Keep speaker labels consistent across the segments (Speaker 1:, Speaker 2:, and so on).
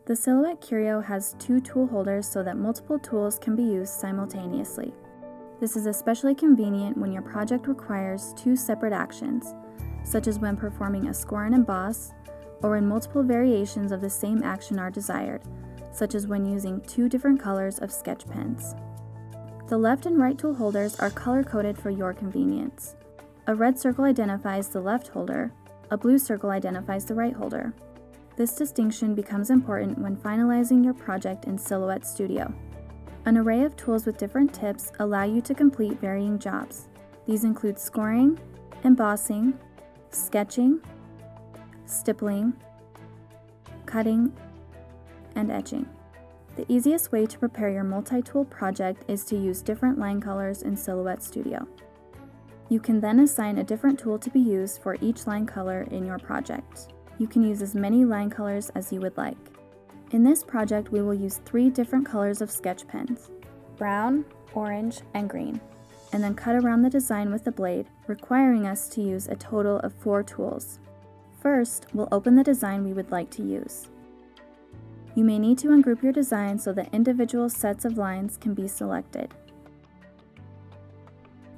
Speaker 1: The Silhouette Curio has 2 tool holders so that multiple tools can be used simultaneously. This is especially convenient when your project requires 2 separate actions, such as when performing a score and emboss, or when multiple variations of the same action are desired, such as when using 2 different colors of sketch pens. The left and right tool holders are color-coded for your convenience. A red circle identifies the left holder, a blue circle identifies the right holder. This distinction becomes important when finalizing your project in Silhouette Studio. An array of tools with different tips allow you to complete varying jobs. These include scoring, embossing, sketching, stippling, cutting, and etching. The easiest way to prepare your multi-tool project is to use different line colors in Silhouette Studio. You can then assign a different tool to be used for each line color in your project. You can use as many line colors as you would like. In this project, we will use 3 different colors of sketch pens, brown, orange, and green, and then cut around the design with the blade, requiring us to use a total of 4 tools. First, we'll open the design we would like to use. You may need to ungroup your design so that individual sets of lines can be selected.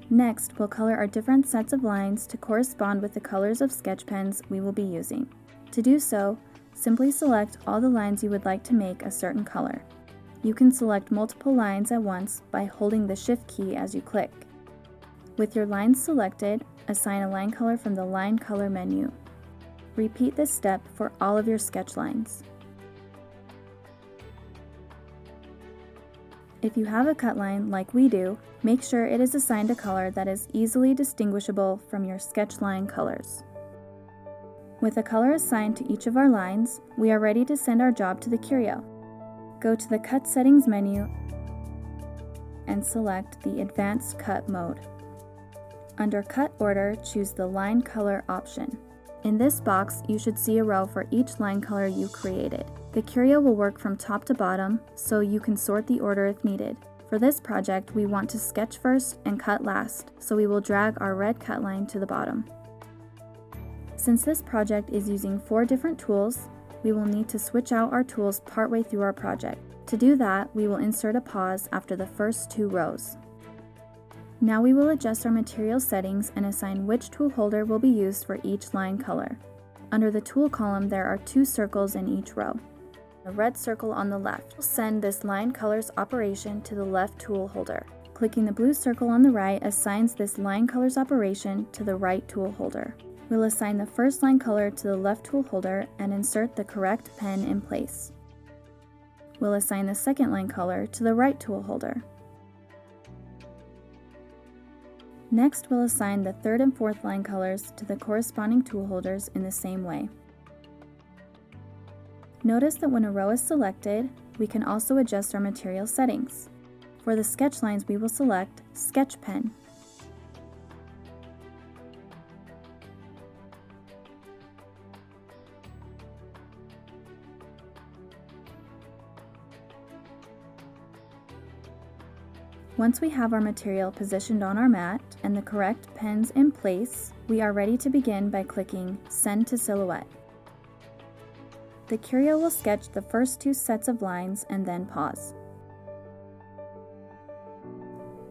Speaker 1: Next, we'll color our different sets of lines to correspond with the colors of sketch pens we will be using. To do so, simply select all the lines you would like to make a certain color. You can select multiple lines at once by holding the Shift key as you click. With your lines selected, assign a line color from the Line Color menu. Repeat this step for all of your sketch lines. If you have a cut line like we do, make sure it is assigned a color that is easily distinguishable from your sketch line colors. With a color assigned to each of our lines, we are ready to send our job to the Curio. Go to the Cut Settings menu and select the Advanced Cut mode. Under Cut Order, choose the Line Color option. In this box, you should see a row for each line color you created. The Curio will work from top to bottom, so you can sort the order if needed. For this project, we want to sketch first and cut last, so we will drag our red cut line to the bottom. Since this project is using 4 different tools, we will need to switch out our tools partway through our project. To do that, we will insert a pause after the first 2 rows. Now we will adjust our material settings and assign which tool holder will be used for each line color. Under the tool column, there are 2 circles in each row. The red circle on the left will send this line colors operation to the left tool holder. Clicking the blue circle on the right assigns this line colors operation to the right tool holder. We'll assign the first line color to the left tool holder and insert the correct pen in place. We'll assign the second line color to the right tool holder. Next, we'll assign the third and fourth line colors to the corresponding tool holders in the same way. Notice that when a row is selected, we can also adjust our material settings. For the sketch lines, we will select Sketch Pen. Once we have our material positioned on our mat and the correct pens in place, we are ready to begin by clicking Send to Silhouette. The Curio will sketch the first 2 sets of lines and then pause.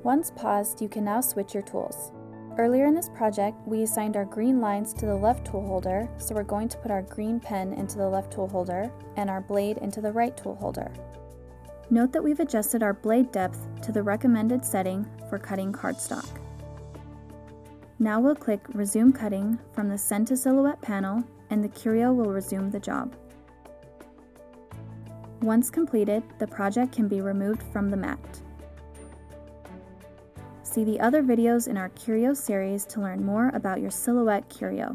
Speaker 1: Once paused, you can now switch your tools. Earlier in this project, we assigned our green lines to the left tool holder, so we're going to put our green pen into the left tool holder and our blade into the right tool holder. Note that we've adjusted our blade depth to the recommended setting for cutting cardstock. Now we'll click Resume Cutting from the Send to Silhouette panel, and the Curio will resume the job. Once completed, the project can be removed from the mat. See the other videos in our Curio series to learn more about your Silhouette Curio.